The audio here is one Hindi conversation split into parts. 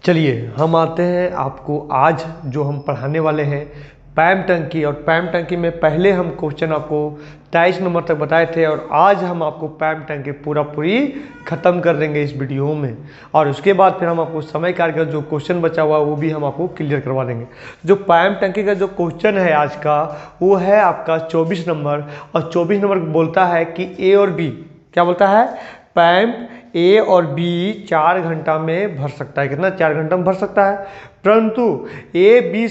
चलिए हम आते हैं आपको आज जो हम पढ़ाने वाले हैं पैम टंकी। और पैम टंकी में पहले हम क्वेश्चन आपको 23 नंबर तक बताए थे और आज हम आपको पैम टंकी पूरी ख़त्म कर देंगे इस वीडियो में। और उसके बाद फिर हम आपको समय कार्य का जो क्वेश्चन बचा हुआ वो भी हम आपको क्लियर करवा देंगे। जो पैम टंकी का जो क्वेश्चन है आज का वो है आपका 24 नंबर। और 24 नंबर बोलता है कि ए और बी, क्या बोलता है, पैम ए और बी 4 घंटा में भर सकता है। कितना? 4 घंटा में भर सकता है। परंतु ए बी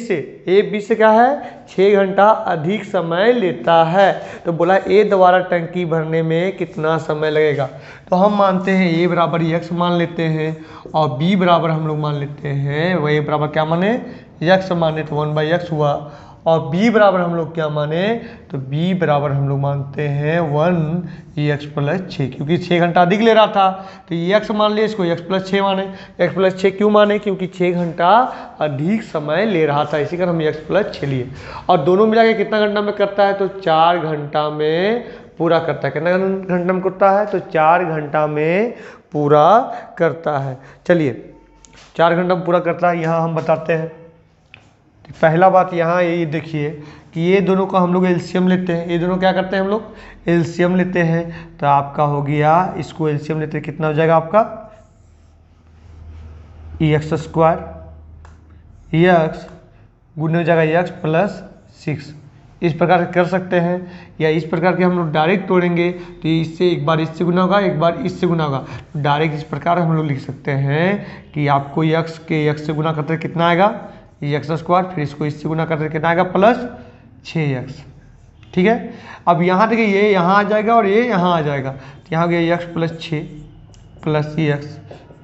से क्या है, 6 घंटा अधिक समय लेता है। तो बोला ए द्वारा टंकी भरने में कितना समय लगेगा। तो हम मानते हैं ए बराबर x मान लेते हैं और बी बराबर हम लोग मान लेते हैं, वह ए बराबर क्या माने, x माने तो 1/x हुआ। और b बराबर हम लोग क्या माने, तो b बराबर हम लोग मानते हैं 1x + 6, क्योंकि 6 घंटा अधिक ले रहा था। तो x मान लिया, इसको x + 6 माने। x + 6 क्यों माने, क्योंकि 6 घंटा अधिक समय ले रहा था, इसी कारण हम x + 6 लिए। और दोनों मिला के कितना घंटा में करता है, तो 4 घंटा में पूरा करता है। कितना घंटा में करता है, तो 4 घंटा में पूरा करता है। चलिए 4 घंटा में पूरा करता है, यहाँ हम बताते हैं। तो पहला बात यहाँ ये देखिए कि ये दोनों का हम लोग एलसीएम लेते हैं। ये दोनों क्या करते हैं, हम लोग एलसीएम लेते हैं। तो आपका हो गया, इसको एलसीएम लेते हैं, कितना हो जाएगा आपका, x² x गुने हो जाएगा x + 6। इस प्रकार कर सकते हैं, या इस प्रकार के हम लोग डायरेक्ट तोड़ेंगे तो इससे एक बार इससे गुना होगा, एक बार इससे गुना होगा। तो डायरेक्ट इस प्रकार हम लोग लिख सकते हैं कि आपको x के x से गुना करते कितना आएगा, x², फिर इसको इससे गुना करते कितना आएगा, +6x। ठीक है। अब यहाँ देखिए ये यहाँ आ जाएगा और ये यहाँ आ जाएगा। तो यहाँ गया x + 6 + x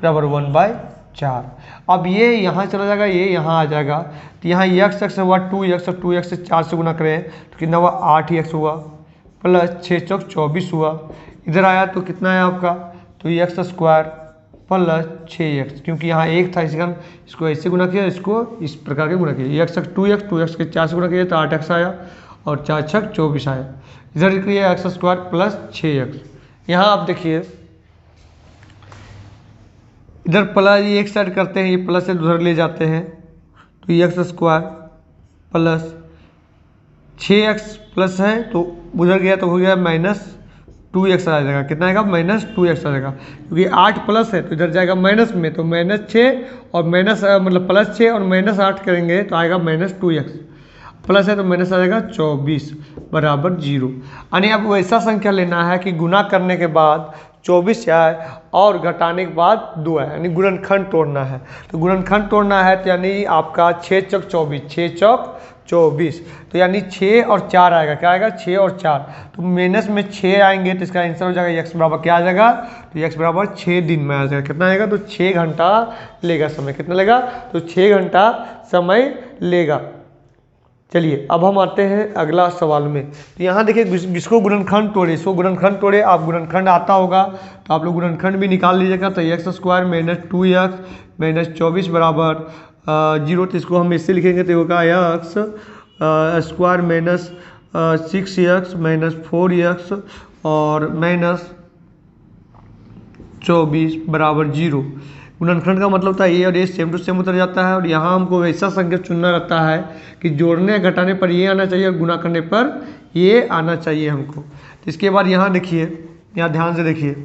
बराबर 1/4। अब ये यहाँ चला जाएगा, ये यहाँ आ जाएगा। तो यहाँ x हुआ 2x और 2x से 4 से गुना करें तो कितना हुआ, 8x हुआ, +6 × 24 हुआ। इधर आया तो कितना है आपका, तो x² + 6x, क्योंकि यहाँ एक था, इसी कारण इसको ऐसे गुना किया, इसको इस प्रकार के गुना किया। x 2x के 4 से गुना किया तो 8x आया और 4 × 6 = 24 आया। इधर किया x² + 6x। यहाँ आप देखिए इधर प्लस एक साइड करते हैं, ये प्लस से उधर ले जाते हैं तो x² + 6x प्लस है तो उधर गया तो हो गया -2x आ जाएगा। कितना आएगा, -2x आ जाएगा, क्योंकि 8 प्लस है तो इधर जाएगा माइनस में, तो -6 और +6 और -8 करेंगे तो आएगा -2x। प्लस है तो माइनस आ जाएगा 24 बराबर 0। यानी अब वैसा संख्या लेना है कि गुना करने के बाद 24 आए और घटाने के बाद 2 आए, यानी गुणनखंड तोड़ना है। तो गुणनखंड तोड़ना है तो यानी आपका 6 × 24, 6 × 24, तो यानी 6 और 4 आएगा। क्या आएगा, 6 और 4, तो माइनस में 6 आएंगे तो इसका आंसर हो जाएगा x बराबर क्या आ जाएगा, तो x बराबर 6 दिन में आ जाएगा। कितना आएगा, तो 6 घंटा लेगा समय। कितना लेगा, तो 6 घंटा समय लेगा। चलिए अब हम आते हैं अगला सवाल में। तो यहाँ देखिए जिसको गुणनखंड तोड़े, इसको गुणनखंड तोड़े, आप गुणनखंड आता होगा तो आप लोग गुणनखंड भी निकाल लीजिएगा। तो x² - 2x - 24 बराबर 0। तो इसको हम इससे लिखेंगे तो होगा x² - 6x - 4x और -24 बराबर 0। गुणनखंड का मतलब होता है ये और ये सेम टू सेम उतर जाता है। और यहाँ हमको वैसा संख्या चुनना रहता है कि जोड़ने घटाने पर ये आना चाहिए और गुना करने पर ये आना चाहिए हमको। तो इसके बाद यहाँ देखिए, यहाँ ध्यान से देखिए,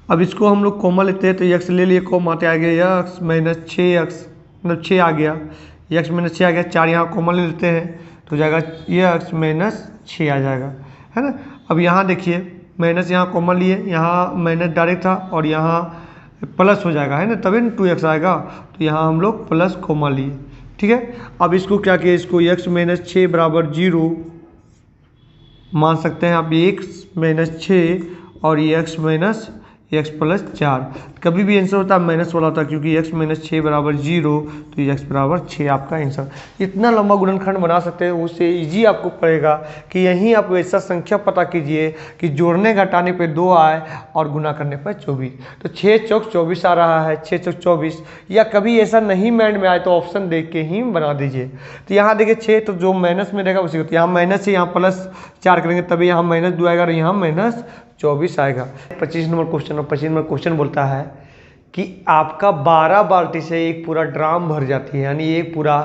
अब इसको हम लोग कॉमा लेते हैं तो x ले लिए, कॉमा आ गया x - 6x, मतलब 6 आ गया, x - 6 आ गया। 4 यहाँ कॉमा ले लेते हैं तो जाएगा x - 6 आ जाएगा, है ना। अब यहाँ देखिए माइनस, यहाँ कॉमा लिए, यहाँ माइनस डायरेक्ट था और यहाँ प्लस हो जाएगा, है ना, तभी ना 2x आएगा। तो यहाँ हम लोग प्लस कॉमा लिए। ठीक है। अब इसको क्या किया, इसको x - 6 बराबर 0 मान सकते हैं आप, x - 6 और ये x + 4। कभी भी आंसर होता है माइनस वाला होता है, क्योंकि x - 6 बराबर 0 तो x बराबर 6 आपका आंसर। इतना लंबा गुणनखंड बना सकते हैं, उससे इजी आपको पड़ेगा कि यहीं आप वैसा संख्या पता कीजिए कि जोड़ने घटाने पे 2 आए और गुना करने पर 24। तो 6 × 24 आ रहा है, 6 × 24। या कभी ऐसा नहीं माइंड में आए तो ऑप्शन देख के ही बना दीजिए। तो यहाँ देखिए 6 तो जो माइनस में रहेगा उसी को, तो यहाँ माइनस से यहाँ +4 करेंगे तभी यहाँ -2 आएगा और यहाँ -24 आएगा। 25 नंबर क्वेश्चन, और 25 नंबर क्वेश्चन बोलता है कि आपका 12 बाल्टी से एक पूरा ड्राम भर जाती है, यानी एक पूरा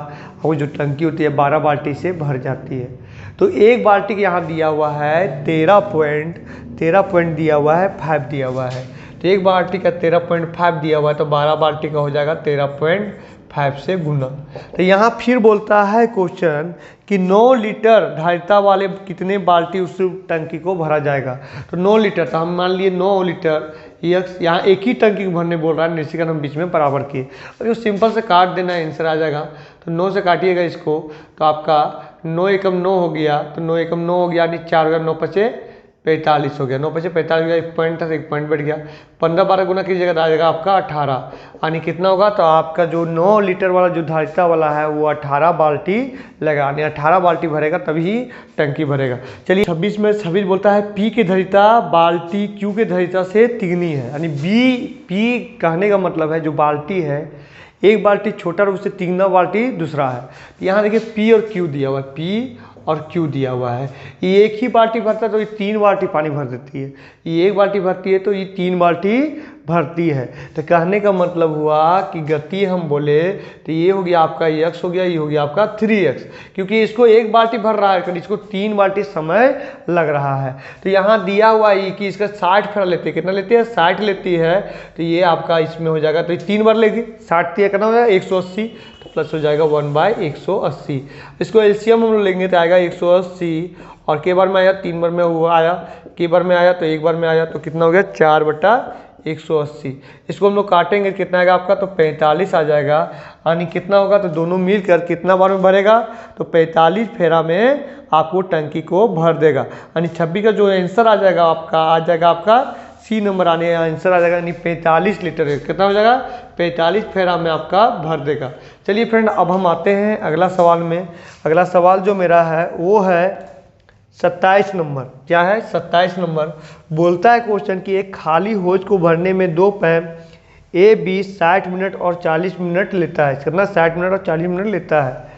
वो जो टंकी होती है 12 बाल्टी से भर जाती है। तो एक बाल्टी के यहाँ दिया हुआ है 13 पॉइंट दिया हुआ है 5 दिया हुआ है। तो एक बाल्टी का 13.5 दिया हुआ है, तो 12 बाल्टी का हो जाएगा 13.5 से गुना। तो यहाँ फिर बोलता है क्वेश्चन कि 9 लीटर धारिता वाले कितने बाल्टी उस टंकी को भरा जाएगा। तो 9 लीटर, तो हम मान लिए 9 लीटर यहाँ एक ही टंकी को भरने बोल रहा है, निश्चित हम बीच में बराबर किए। अब जो सिंपल से काट देना है, आंसर आ जाएगा। तो 9 से काटिएगा इसको, तो आपका 9 एकम 9 हो गया, तो 9 एकम 9 हो गया, यानी 4 हो गया, 9 पचे 45 हो गया, 9 पचे 45 हो गया, एक पॉइंट था, एक पॉइंट बैठ गया। 15-12 गुना कीजिएगा तो आ जाएगा आपका 18, यानी कितना होगा, तो आपका जो 9 लीटर वाला जो धारिता वाला है वो 18 बाल्टी लगा, यानी 18 बाल्टी भरेगा तभी टंकी भरेगा। चलिए 26 में 26 बोलता है पी की धारिता बाल्टी क्यू के धारिता से तिगुनी है, यानी पी कहने का मतलब है जो बाल्टी है एक बाल्टी छोटा और उससे तिगुना बाल्टी दूसरा है। यहाँ देखिए पी और क्यू दिया हुआ है, पी और क्यू दिया हुआ है। ये एक ही बाल्टी भरता है तो ये 3 बाल्टी पानी भर देती है, ये एक बाल्टी भरती है तो ये 3 बाल्टी भरती है। तो कहने का मतलब हुआ कि गति हम बोले तो ये हो गया आपका x हो गया, ये हो गया आपका 3x, क्योंकि इसको एक बाल्टी भर रहा है, इसको 3 बाल्टी समय लग रहा है। तो यहाँ दिया हुआ है कि इसका 60 फेरा लेते हैं, कितना लेती है 60 लेती है, तो ये आपका इसमें हो जाएगा, तो ये 3 बार लेगी, 60 कितना हो जाएगा 180, तो प्लस हो जाएगा 1/180। इसको एलसीएम हम लोग लेंगे तो आएगा 180, और के बार में आया 3 बार में हुआ आया, के बार में आया तो 1 बार में आया, तो कितना हो गया 4/180। इसको हम लोग काटेंगे कितना आएगा आपका, तो 45 आ जाएगा, यानी कितना होगा, तो दोनों मिलकर कितना बार में भरेगा, तो 45 फेरा में आपको टंकी को भर देगा। यानी 26 का जो आंसर आ जाएगा आपका सी नंबर आने आंसर आ जाएगा, यानी 45 लीटर कितना हो जाएगा 45 फेरा में आपका भर देगा। चलिए फ्रेंड, अब हम आते हैं अगला सवाल में। अगला सवाल जो मेरा है वो है 27 नंबर। क्या है 27 नंबर, बोलता है क्वेश्चन कि एक खाली होज को भरने में 2 पैप ए बी 60 मिनट और 40 मिनट लेता है, कितना 60 मिनट और 40 मिनट लेता है।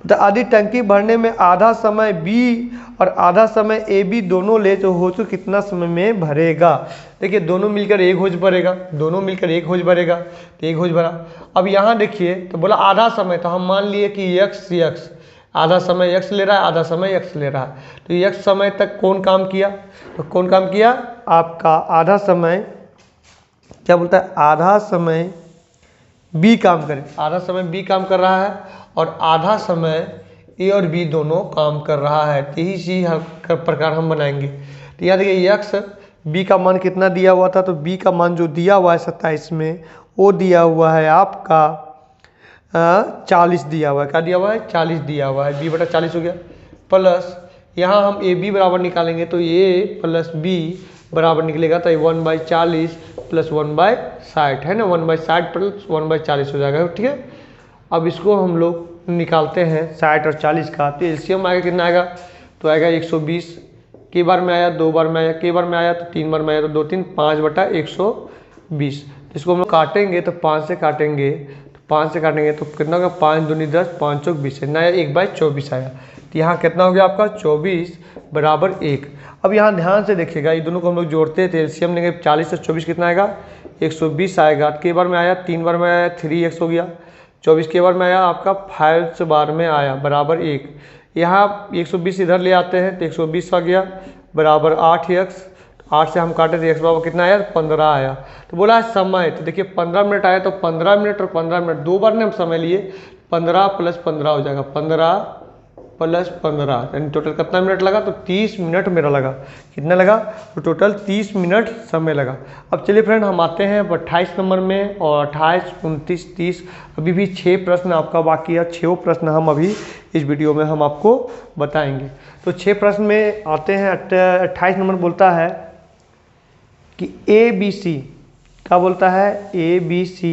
तो आधी टंकी भरने में आधा समय बी और आधा समय ए बी दोनों ले, तो होज को कितना समय में भरेगा। देखिए दोनों मिलकर एक होज भरेगा, दोनों मिलकर एक होज भरेगा, तो एक होज भरा। अब यहाँ देखिए तो बोला आधा समय, तो हम मान लिए कि x आधा समय x ले रहा है, आधा समय x ले रहा है। तो x समय तक कौन काम किया, तो कौन काम किया आपका आधा समय, क्या बोलता है आधा समय b काम करे, आधा समय b काम कर रहा है और आधा समय a और b दोनों काम कर रहा है। तो इसी प्रकार हम बनाएंगे। तो यहाँ देखिए x b का मान कितना दिया हुआ था, तो b का मान जो दिया हुआ है 27 में वो दिया हुआ है आपका 40 दिया हुआ है। क्या दिया हुआ है 40 दिया हुआ है, b/40 हो गया। प्लस यहाँ हम ए बी बराबर निकालेंगे तो a प्लस b बराबर निकलेगा, तो 1/40 प्लस 1/60 है ना, 1/60 प्लस 1/40 हो जाएगा, ठीक है। अब इसको हम लोग निकालते हैं 60 और 40 का, तो एलसीएम आएगा कितना आएगा, तो आएगा 120। के बार में आया 2 बार में आया, के बार में आया तो 3 बार में आया, तो 2 3 5/120। इसको हम लोग काटेंगे तो 5 से काटेंगे, तो 5 से काटेंगे तो कितना होगा 5 दूनी 10, 5 चौक 20 नया 1/24 आया। तो यहाँ कितना हो गया आपका 24 बराबर 1। अब यहाँ ध्यान से देखिएगा, ये दोनों को हम लोग जोड़ते थे, एलसीएम लेंगे 40 से 24 कितना आएगा 120 आएगा। के बार में आया 3 बार में आया 3x हो गया, 24 के बार में आया आपका 5 बार में आया बराबर 1। यहाँ 120 इधर ले आते हैं तो 120 आ गया बराबर 8x, 8 से हम काटे तो x बराबर कितना आया 15 आया। तो बोला है समय, तो देखिए 15 मिनट आया, तो 15 मिनट और 15 मिनट 2 बार ने हम समय लिए, 15 + 15 हो जाएगा, 15 + 15 यानी टोटल कितना मिनट लगा, तो 30 मिनट मेरा लगा। कितना लगा, तो टोटल 30 मिनट समय लगा। अब चलिए फ्रेंड हम आते हैं 28 नंबर में, और 28, 29, 30 अभी भी 6 प्रश्न आपका बाकी है। 6 प्रश्न हम अभी इस वीडियो में हम आपको बताएंगे। तो 6 प्रश्न में आते हैं। 28 नंबर बोलता है कि ABC क्या बोलता है, ABC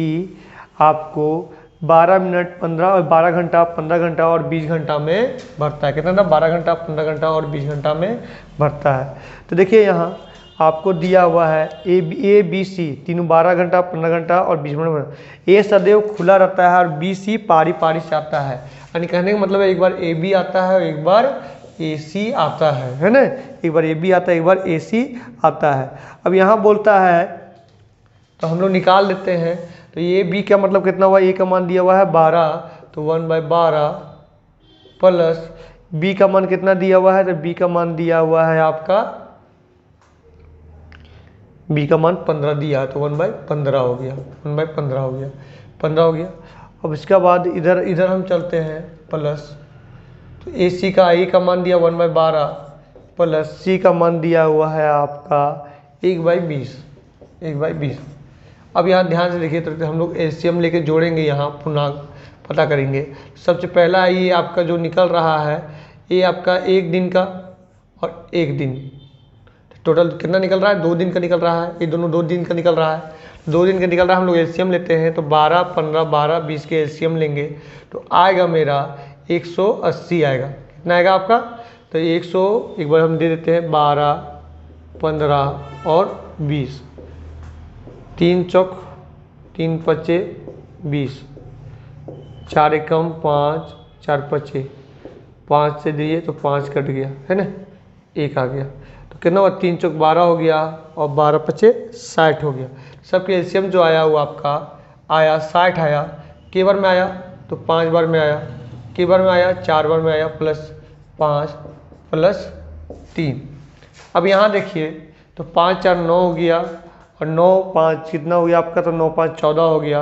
आपको 12 मिनट 15 और 12 घंटा 15 घंटा और 20 घंटा में भरता है। कितना था 12 घंटा 15 घंटा और 20 घंटा में भरता है। तो देखिए यहाँ आपको दिया हुआ है ए बी सी तीनों 12 घंटा 15 घंटा और 20 मिनट। ए सदैव खुला रहता है और बी सी पारी पारी से आता है, यानी कहने का मतलब है एक बार ए बी आता है और एक बार ए सी आता है ना, एक बार ए बी आता है एक बार ए सी आता है। अब यहाँ बोलता है तो हम लोग निकाल लेते हैं। तो ये b का मतलब कितना हुआ, a का मान दिया हुआ है 12, तो 1/12 प्लस b का मान कितना दिया हुआ है, तो b का मान दिया हुआ है आपका, b का मान 15 दिया है, तो 1/15 हो गया, 1/15 हो गया, 15 हो गया। अब इसके बाद इधर हम चलते हैं प्लस, तो a का मान दिया 1/12 प्लस c का मान दिया हुआ है आपका 1/20, 1/20। अब यहाँ ध्यान से देखिए, तो हम लोग एलसीएम लेके जोड़ेंगे, यहाँ पुनः पता करेंगे। सबसे पहला ये आपका जो निकल रहा है, ये आपका 1 दिन का और 1 दिन, टोटल कितना निकल रहा है, 2 दिन का निकल रहा है। ये दोनों 2 दिन का निकल रहा है, 2 दिन का निकल रहा है। हम लोग एलसीएम लेते हैं, तो 12, 15, 12, 20 के एलसीएम लेंगे तो आएगा मेरा 180 आएगा। कितना आएगा आपका, तो 100 एक बार हम दे देते हैं 12, 15 और 20, 3 चौक 3 पचे 20, 4 एकम 5, 4 पचे 5 से दिए तो 5 कट गया है ना, 1 आ गया। तो कितना हुआ, 3 चौक 12 हो गया और 12 पचे 60 हो गया। सबके एलसीएम जो आया वो आपका आया 60 आया। के बार में आया, तो 5 बार में आया। के बार में आया, 4 बार में आया, प्लस 5 प्लस 3। अब यहाँ देखिए, तो 5 4 9 हो गया और 9 5 कितना हो गया आपका, तो 9 5 14 हो गया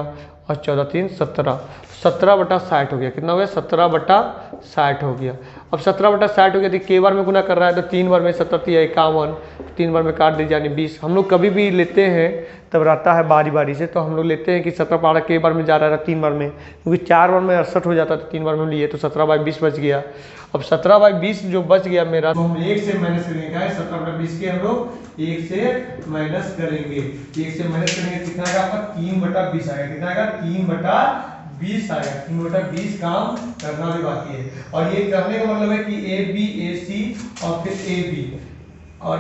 और 14 3 17, 17/60 हो गया। कितना हो गया, 17/60 हो गया। अब 17/60 हो गया, तो के बार में गुना कर रहा है, तो 3 बार में 17 51, 3 बार में काट दीजिए यानी 20। हम लोग कभी भी लेते हैं तब रहता है बारी बारी से, तो हम लोग लेते हैं कि 17 के बार में जा रहा है 3 बार में, क्योंकि 4 बार में 68 हो जाता है, तो 3 बार में लिए तो 17/20 बच गया। अब 17/20 जो बच गया मेरा, तो हम 1 से माइनस करेंगे, क्या है 17/20 के हम लोग 1 से माइनस करेंगे, 1 से माइनस करेंगे, कितना आएगा आपका 3/20 आएगा। कितना आएगा, 3/20 आएगा। 3/20 काम करना भी बाकी है। और ये करने का मतलब है कि ए बी ए सी और फिर ए बी और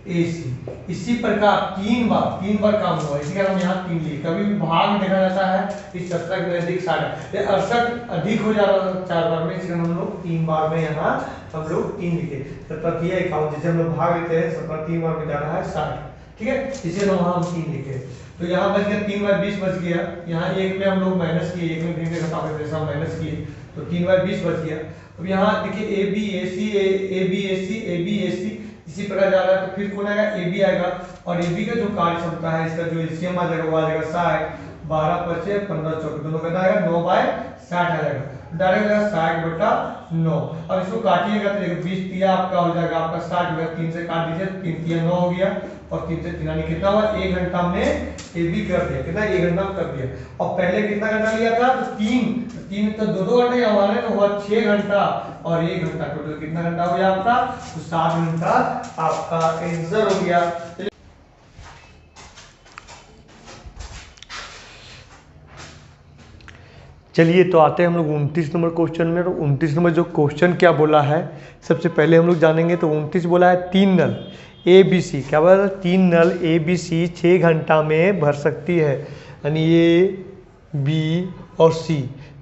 ए सी, इसी प्रकार 3 बार काम हुआ, इसी कारण हम यहाँ 3 लिए। कभी भी भाग में देखा जाता है इस 17 के नजदीक 60, 68 अधिक हो जा रहा है 4 बार में, इसलिए हम लोग 3 बार में यहाँ हम लोग 3 लिखे। 17 51, जैसे हम लोग भाग लेते हैं 17 3 बार में जा रहा है 60, ठीक है, इसीलिए वहाँ हम 3 लिखे। तो यहाँ बच गया 3/20 बच गया। यहाँ 1 में हम लोग माइनस किए, 1 में भिन्न के घटाव के जैसा माइनस किए, तो 3/20 बच गया। अब यहाँ देखिए A B A C, A B A C, A B A C, इसी प्रकार जा रहा है, तो फिर कौन आएगा, ए बी आएगा। और ए बी का जो कार्य क्षमता है, इसका जो एलसीएम आ जाएगा वो आ जाएगा 60, 12 पचे 15 चौक, दोनों कितना आएगा 9/60 आ जाएगा, डायरेक्ट आएगा 60/9। अब इसको काटिएगा तो देखो 20 तिया आपका हो जाएगा, आपका 60 हो गया, 3 से काट दीजिए, 3 तिया 9 हो गया और 3 से 3 यानी कितना हुआ, 1 घंटा में ए बी कर दिया। कितना, 1 घंटा में कर दिया। और पहले कितना घंटा लिया था, तो 3 तो 2 घंटे हमारे, तो हुआ 6 घंटा और 1 घंटा, टोटल कितना घंटा हो गया आपका, तो 7 घंटा आपका आंसर हो गया। चलिए तो आते हैं हम लोग 29 नंबर क्वेश्चन में। तो 29 नंबर जो क्वेश्चन क्या बोला है, सबसे पहले हम लोग जानेंगे। तो 29 बोला है 3 नल ए बी सी, क्या बोला, 3 नल ए बी सी 6 घंटा में भर सकती है, यानी ए बी और सी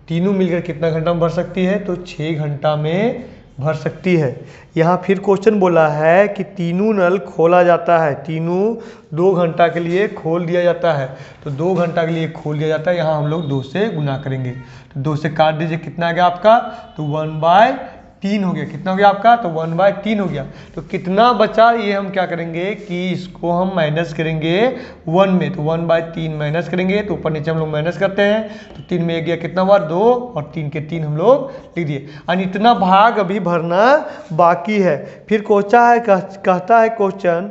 तीनों मिलकर कितना घंटा में भर सकती है, तो 6 घंटा में भर सकती है। यहाँ फिर क्वेश्चन बोला है कि तीनों नल खोला जाता है, तीनों 2 घंटा के लिए खोल दिया जाता है, तो 2 घंटा के लिए खोल दिया जाता है। यहाँ हम लोग 2 से गुना करेंगे, तो 2 से काट दीजिए, कितना आ गया आपका, तो 1/3 हो गया। कितना हो गया आपका, तो 1/3 हो गया। तो कितना बचा, ये हम क्या करेंगे कि इसको हम माइनस करेंगे 1 में, तो 1/3 माइनस करेंगे, तो ऊपर नीचे हम लोग माइनस करते हैं, तो 3 में 1 गया, कितना हुआ 2 और 3 के 3 हम लोग लिख दिए। और इतना भाग अभी भरना बाकी है। फिर कहता है क्वेश्चन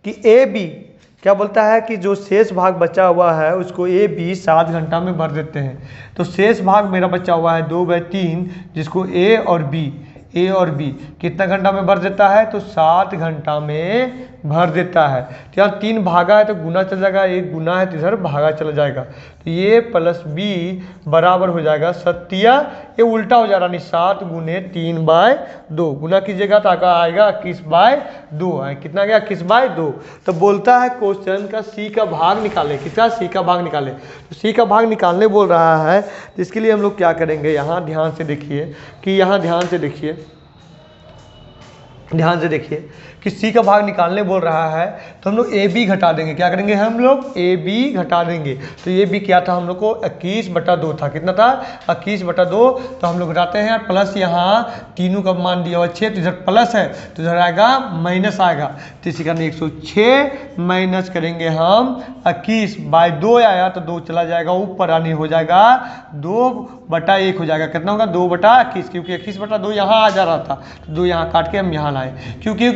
कि ए बी, क्या बोलता है कि जो शेष भाग बचा हुआ है उसको ए बी 7 घंटा में भर देते हैं। तो शेष भाग मेरा बचा हुआ है 2/3, जिसको ए और बी कितना घंटा में भर देता है, तो 7 घंटा में भर देता है। तो यहाँ 3 भागा है तो गुना चल जाएगा, 1 गुना है तो इधर भागा चला जाएगा, तो ये प्लस बी बराबर हो जाएगा 7, ये उल्टा हो जा रहा, नहीं 7 गुने 3/2 गुना कीजिएगा तो आएगा 21/2, कितना गया 21/2। तो बोलता है क्वेश्चन का सी का भाग निकाले, कितना, सी का भाग निकाले। तो सी का भाग निकालने बोल रहा है, तो इसके लिए हम लोग क्या करेंगे, यहाँ ध्यान से देखिए कि कि सी का भाग निकालने बोल रहा है तो हम लोग ए बी घटा देंगे। क्या करेंगे हम लोग? ए बी घटा देंगे। तो ये बी क्या था हम लोग को 21/2 था। कितना था? 21/2। तो हम लोग घटाते हैं प्लस, यहाँ तीनों का मान दिया हुआ 6, तो इधर प्लस है तो इधर आएगा माइनस आएगा। तो इसी कारण 106 माइनस करेंगे हम 21/2 आया तो 2 चला जाएगा ऊपर, यानी हो जाएगा 2/1 हो जाएगा। कितना होगा? 2/21, क्योंकि 21/2 यहाँ आ जा रहा था तो 2 यहाँ काट के हम यहाँ लाए, क्योंकि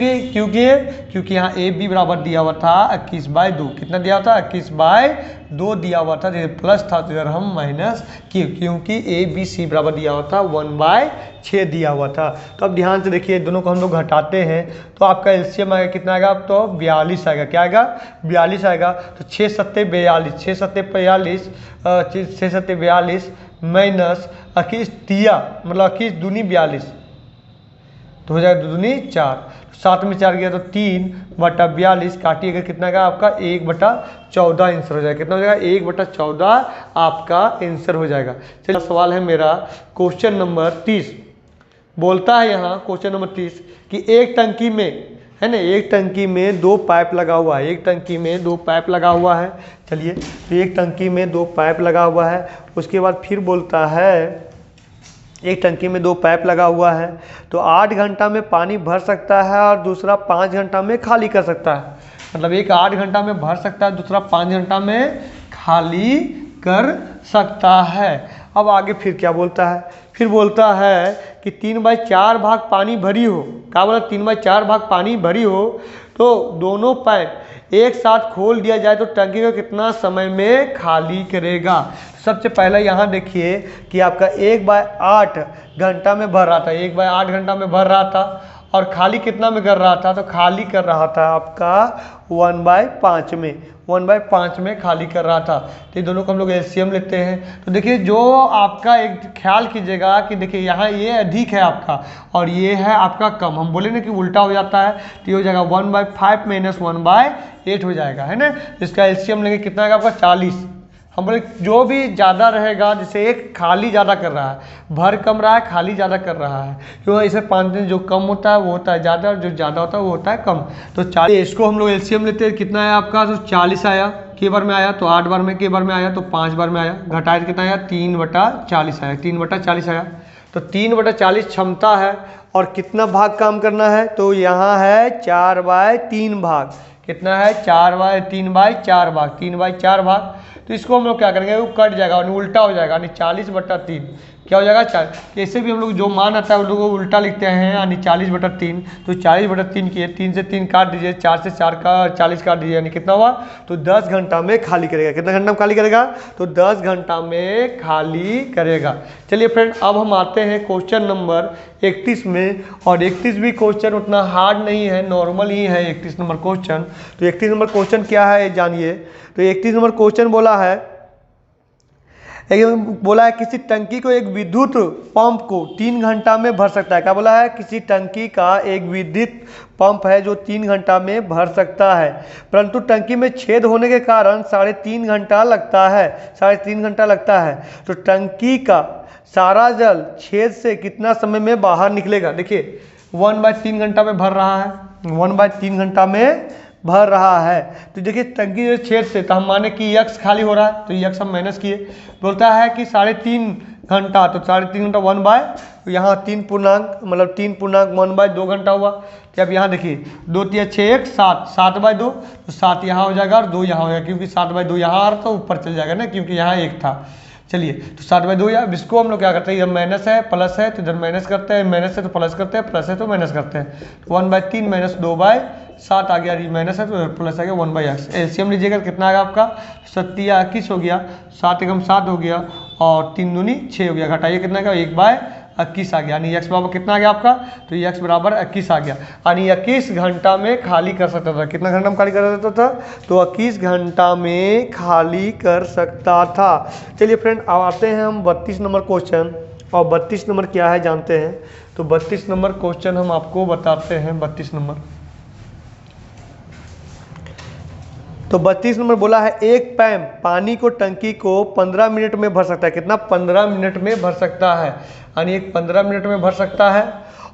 यहाँ ए बी बराबर दिया हुआ था 21/2। कितना दिया हुआ था? 21/2 दिया हुआ था, जैसे प्लस था तो इधर हम माइनस किए, क्योंकि ए बी सी बराबर दिया हुआ था 1/6 दिया हुआ था। तो अब ध्यान से देखिए, दोनों को हम लोग घटाते हैं तो आपका एलसीएम आएगा कितना आएगा? तो 42 आएगा। क्या आएगा? 42 आएगा। तो 6 7 42, 6 7 42, 6 7 42 माइनस 21 तिया, मतलब 21 दूनी 42, तो हो जाएगा 2 दूनी 4, 7 में 4 गया तो 3/42 काटिएगा, कितना आएगा आपका? 1/14 आंसर हो जाएगा। कितना हो जाएगा? 1/14 आपका आंसर हो जाएगा। चलिए सवाल है मेरा क्वेश्चन नंबर 30। बोलता है यहाँ क्वेश्चन नंबर 30 कि एक टंकी में, है ना, एक टंकी में 2 पाइप लगा हुआ है। एक टंकी में 2 पाइप लगा हुआ है। चलिए, तो एक टंकी में 2 पाइप लगा हुआ है। उसके बाद फिर बोलता है एक टंकी में 2 पाइप लगा हुआ है तो 8 घंटा में पानी भर सकता है और दूसरा 5 घंटा में खाली कर सकता है। मतलब एक 8 घंटा में भर सकता है, दूसरा 5 घंटा में खाली कर सकता है। अब आगे फिर क्या बोलता है? फिर बोलता है कि 3/4 भाग पानी भरी हो। क्या बोला? 3/4 भाग पानी भरी हो तो दोनों पाइप एक साथ खोल दिया जाए तो टंकी को कितना समय में खाली करेगा? सबसे पहले यहाँ देखिए कि आपका 1/8 घंटा में भर रहा था, 1/8 घंटा में भर रहा था और खाली कितना में कर रहा था? तो खाली कर रहा था आपका 1/5 में, 1/5 में खाली कर रहा था। तो ये दोनों को हम लोग एलसीएम लेते हैं। तो देखिए, जो आपका एक ख्याल कीजिएगा कि देखिए यहाँ ये अधिक है आपका और ये है आपका कम। हम बोले ना कि उल्टा हो जाता है, तो ये हो जाएगा 1/5 माइनस 1/8 हो जाएगा, है ना। इसका एलसीएम लेंगे, कितना आएगा आपका? 40। हम बोले जो भी ज़्यादा रहेगा, जैसे एक खाली ज़्यादा कर रहा है, भर कम रहा है, खाली ज़्यादा कर रहा है, क्योंकि इसे 5 दिन जो कम होता है वो होता है ज़्यादा और जो ज़्यादा होता है वो होता है कम। तो 40, इसको हम लोग एलसीएम लेते हैं। कितना है आपका? तो 40 आया। के बार में आया तो 8 बार में, के बार में आया तो 5 बार में आया। घटाए कितना आया? 3/40 आया। 3/40 आया। तो 3/40 क्षमता है और कितना भाग काम करना है? तो यहाँ है 4/3 भाग। कितना है? 4/3 भाग, 3/4 भाग। तो इसको हम लोग क्या करेंगे? वो कट जाएगा और उल्टा हो जाएगा, यानी 40/3 क्या हो जाएगा? 4। ऐसे भी हम लोग जो मान आता है उन लोगों को उल्टा लिखते हैं, यानी 40/3। तो 40/3 किए, 3 से 3 काट दीजिए, 4 से 4 का 40 काट दीजिए, यानी कितना हुआ? तो 10 घंटा में खाली करेगा। कितना घंटा में खाली करेगा? तो 10 घंटा में खाली करेगा। चलिए फ्रेंड, अब हम आते हैं क्वेश्चन नंबर 31 में। और 31 भी क्वेश्चन उतना हार्ड नहीं है, नॉर्मल ही है 31 नंबर क्वेश्चन। तो 31 नंबर क्वेश्चन क्या है जानिए। तो 31 नंबर क्वेश्चन बोला है किसी टंकी को एक विद्युत पंप को 3 घंटा में भर सकता है। क्या बोला है? किसी टंकी का एक विद्युत पंप है जो 3 घंटा में भर सकता है, परंतु टंकी में छेद होने के कारण 3.5 घंटा लगता है, 3.5 घंटा लगता है। तो टंकी का सारा जल छेद से कितना समय में बाहर निकलेगा? देखिए 1/3 घंटा में भर रहा है, 1/3 घंटा में भर रहा है। तो देखिए टंकी जो छेद से, तो हम माने कि यक्स खाली हो रहा है, तो यक्स हम माइनस किए। बोलता है कि 3.5 घंटा, तो 3.5 घंटा 1/, यहाँ 3 पूर्णांक, मतलब 3 पूर्णांक 1/2 घंटा हुआ। तो अब यहाँ देखिए 2 3 6 1 7, 7/2, तो 7 यहाँ हो जाएगा और 2 यहाँ हो जाएगा, क्योंकि 7/2 यहाँ आ रहा था, ऊपर चल जाएगा ना, क्योंकि यहाँ 1 था। चलिए, तो 7/2 या इसको हम लोग क्या करते हैं? इधर माइनस है, प्लस है, तो इधर माइनस करते हैं, माइनस है तो प्लस करते हैं, प्लस है तो माइनस करते हैं। तो 1/3 माइनस 2/7 आ गया, माइनस है तो प्लस आ गया 1/x। एलसीएम लीजिएगा, कितना आएगा आपका? 7 हो गया, 7 एकम 7 हो गया और 3 दूनी 6 हो गया। घटाइए, कितना आएगा? 1/21 आ गया, यानी x बराबर कितना आ गया आपका? तो x बराबर 21 आ गया, यानी 21 घंटा में खाली कर सकता था। कितना घंटा में खाली कर सकता था? तो 21 घंटा में खाली कर सकता था। चलिए फ्रेंड, अब आते हैं हम 32 नंबर क्वेश्चन। और 32 नंबर क्या है जानते हैं। तो 32 नंबर क्वेश्चन हम आपको बताते हैं। 32 नंबर, तो 32 नंबर बोला है एक पैम पानी को टंकी को 15 मिनट में भर सकता है। कितना? 15 मिनट में भर सकता है, यानी एक 15 मिनट में भर सकता है।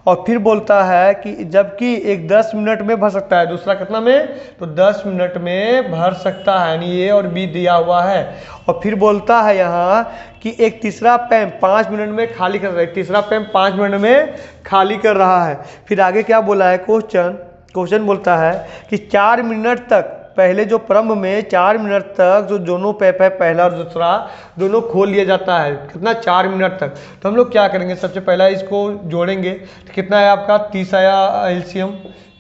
और फिर बोलता है कि जबकि एक 10 मिनट में भर सकता है, दूसरा कितना में, तो 10 मिनट में भर सकता है, यानी ए और बी दिया हुआ है। और फिर बोलता है यहाँ कि एक तीसरा पैम्प 5 मिनट में खाली कर रहा है, तीसरा पैम्प 5 मिनट में खाली कर रहा है। फिर आगे क्या बोला है, क्वेश्चन बोलता है कि 4 मिनट तक, पहले जो प्रारंभ में 4 मिनट तक जो दोनों पैप है, पहला और दूसरा, दोनों खोल लिया जाता है, कितना, 4 मिनट तक। तो हम लोग क्या करेंगे, सबसे पहला इसको जोड़ेंगे, तो कितना है आपका 30 आया एलसीएम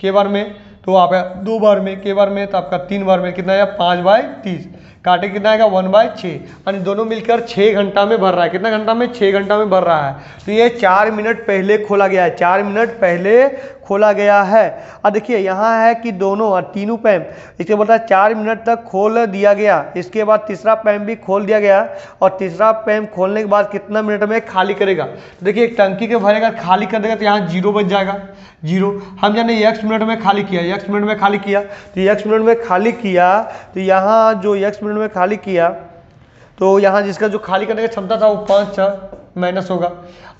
के बार में, तो आप 2 बार में, के बार में तो आपका 3 बार में कितना आया 5/30, काटे कितना आएगा 1/6, यानी दोनों मिलकर 6 घंटा में भर रहा है। कितना घंटा में, 6 घंटा में भर रहा है। तो ये 4 मिनट पहले खोला गया है, 4 मिनट पहले खोला गया है। और देखिए यहाँ है कि दोनों और तीनों पैम्प, इसके बोलता है 4 मिनट तक खोल दिया गया, इसके बाद तीसरा पैम्प भी खोल दिया गया, और तीसरा पैम्प खोलने के बाद कितना मिनट में खाली करेगा। तो देखिए एक टंकी के भरेगा, खाली कर देगा तो यहाँ 0 बच जाएगा, 0। हम जाने x मिनट में खाली किया, x मिनट में खाली किया, तो x मिनट में खाली किया, तो यहाँ जो x मिनट में खाली किया, तो यहाँ जिसका जो खाली करने की क्षमता था वो 5 माइनस होगा।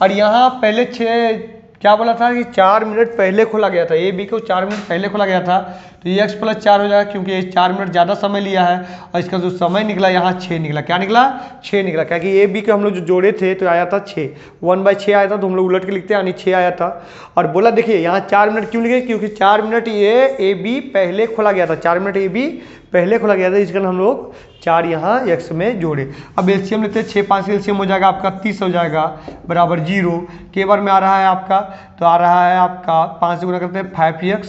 और यहाँ पहले 6 क्या बोला था कि 4 मिनट पहले खोला गया था, ए बी को 4 मिनट पहले खोला गया था, तो ये x + 4 हो जाएगा, क्योंकि ये 4 मिनट ज़्यादा समय लिया है। और इसका जो समय निकला यहाँ 6 निकला, क्या निकला, 6 निकला, क्योंकि ए बी को हम लोग जो जोड़े थे तो आया था 6, 1/6 आया था, तो हम लोग उलट के लिखते हैं, यानी 6 आया था। और बोला देखिए यहाँ 4 मिनट क्यों लिखे, क्योंकि 4 मिनट ये ए बी पहले खोला गया था, 4 मिनट ए बी पहले खोला गया था, इसके हम लोग 4 यहाँ x में जोड़े। अब एलसीएम लेते हैं, 6 5 एलसीएम हो जाएगा आपका 30 हो जाएगा, बराबर 0 के बार में आ रहा है आपका, तो आ रहा है आपका 5 से गुना करते हैं 5x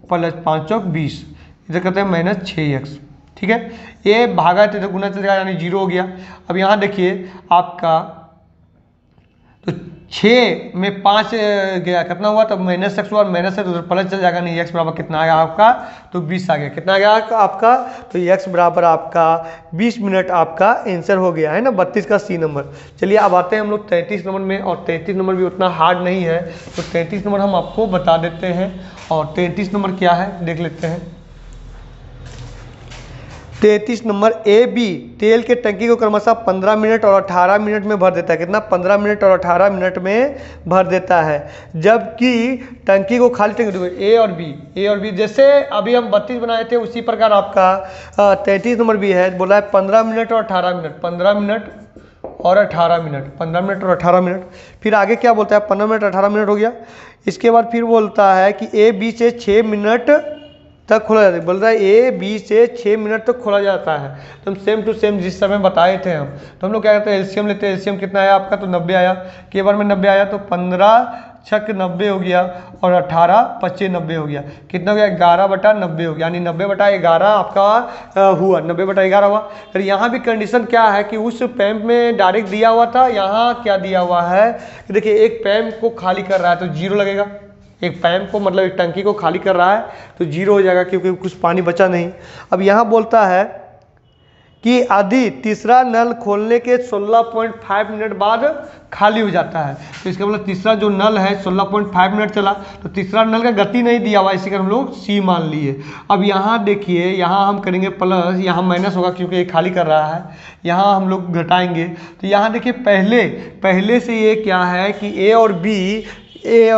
+ 5 × 20, इधर करते हैं -6x, ठीक है। ये भागा तो गुना चलेगा, यानी 0 हो गया। अब यहाँ देखिए आपका, तो 6 में 5 गया, कितना हुआ, तब -x हुआ, -x उधर प्लस चल जाएगा, नहीं x बराबर कितना आएगा आपका, तो 20 आ गया। कितना आ गया आपका, तो x बराबर आपका 20 मिनट आपका आंसर हो गया है ना, 32 का सी नंबर। चलिए अब आते हैं हम लोग 33 नंबर में, और 33 नंबर भी उतना हार्ड नहीं है, तो 33 नंबर हम आपको बता देते हैं। और 33 नंबर क्या है देख लेते हैं। 33 नंबर ए बी तेल के टंकी को क्रमशः 15 मिनट और 18 मिनट में भर देता है। कितना, 15 मिनट और 18 मिनट में भर देता है, जबकि टंकी को खाली टंकी, ए और बी जैसे अभी हम 32 बनाए थे उसी प्रकार आपका 33 नंबर भी है। बोला है 15 मिनट और 18 मिनट, 15 मिनट और 18 मिनट, 15 मिनट और 18 मिनट। फिर आगे क्या बोलता है, 15 मिनट 18 मिनट हो गया। इसके बाद फिर बोलता है कि ए बी से 6 मिनट तक खोला जाता है। बोल रहा है ए बी से 6 मिनट तक खोला जाता है। तो हम सेम टू सेम जिस समय बताए थे हम, तो हम लोग क्या करते हैं, एलसीएम लेते हैं। एलसीएम कितना आया आपका, तो 90 आया, के बार में 90 आया, तो 15 छक 90 हो गया, और 18 25 90 हो गया। कितना हो गया, 11/90 हो गया, यानी 90/11 आपका हुआ, 90/11 हुआ। फिर यहाँ भी कंडीशन क्या है कि उस पैम्प में डायरेक्ट दिया हुआ था, यहाँ क्या दिया हुआ है कि देखिए एक पैम्प को खाली कर रहा है तो 0 लगेगा, एक पैम्प को मतलब एक टंकी को खाली कर रहा है तो 0 हो जाएगा, क्योंकि कुछ पानी बचा नहीं। अब यहाँ बोलता है कि यदि तीसरा नल खोलने के 16.5 मिनट बाद खाली हो जाता है, तो इसका मतलब तीसरा जो नल है 16.5 मिनट चला, तो तीसरा नल का गति नहीं दिया हुआ, इसी का हम लोग सी मान लिए। अब यहाँ देखिए, यहाँ हम करेंगे प्लस, यहाँ माइनस होगा क्योंकि ये खाली कर रहा है, यहाँ हम लोग घटाएंगे। तो यहाँ देखिए पहले से ये क्या है कि ए और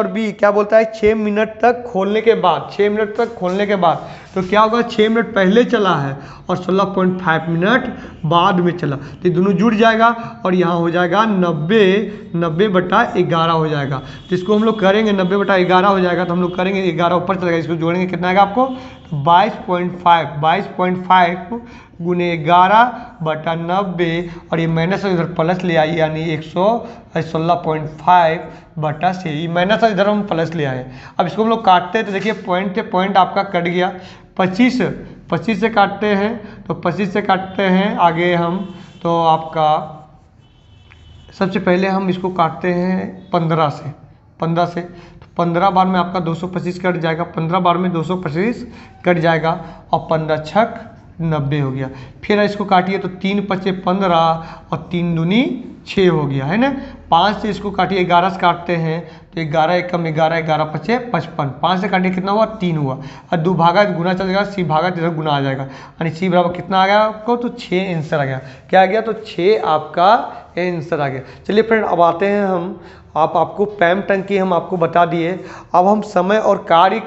बी क्या बोलता है, 6 मिनट तक खोलने के बाद, 6 मिनट तक खोलने के बाद, तो क्या होगा, 6 मिनट पहले चला है और 16.5 मिनट बाद में चला, तो ये दोनों जुड़ जाएगा और यहाँ हो जाएगा 90/11 हो जाएगा। तो इसको हम लोग करेंगे 90/11 हो जाएगा, तो हम लोग करेंगे 11 ऊपर चलेगा, इसको जोड़ेंगे कितना आएगा आपको, 22.5 गुने 11/90, और ये माइनस इधर प्लस ले आई, यानी 116.5 से ये माइनस इधर हम प्लस ले आए। अब इसको हम लोग काटते हैं तो देखिए पॉइंट से पॉइंट आपका कट गया, 25 से काटते हैं, तो 25 से काटते हैं आगे हम, तो आपका सबसे पहले हम इसको काटते हैं 15 से, तो 15 बार में आपका 225 कट जाएगा, 15 बार में 225 कट जाएगा, और 15 छक 90 हो गया। फिर इसको काटिए तो 3 5 15 और 3 दूनी 6 हो गया, है ना। 5 से इसको काटिए, 11 से काटते हैं तो 11 एकम 11, 11 5 55, 5 से काटिए कितना हुआ, 3 हुआ, और 2 भागा गुना चल जाएगा, सी भागा इधर गुना आ जाएगा, यानी सी बराबर कितना आ गया आपको, तो 6 आंसर आ गया। क्या आ गया, तो 6 आपका आंसर आ गया। चलिए फ्रेंड अब आते हैं हम आपको पैम टंकी हम आपको बता दिए। अब हम समय और कार्य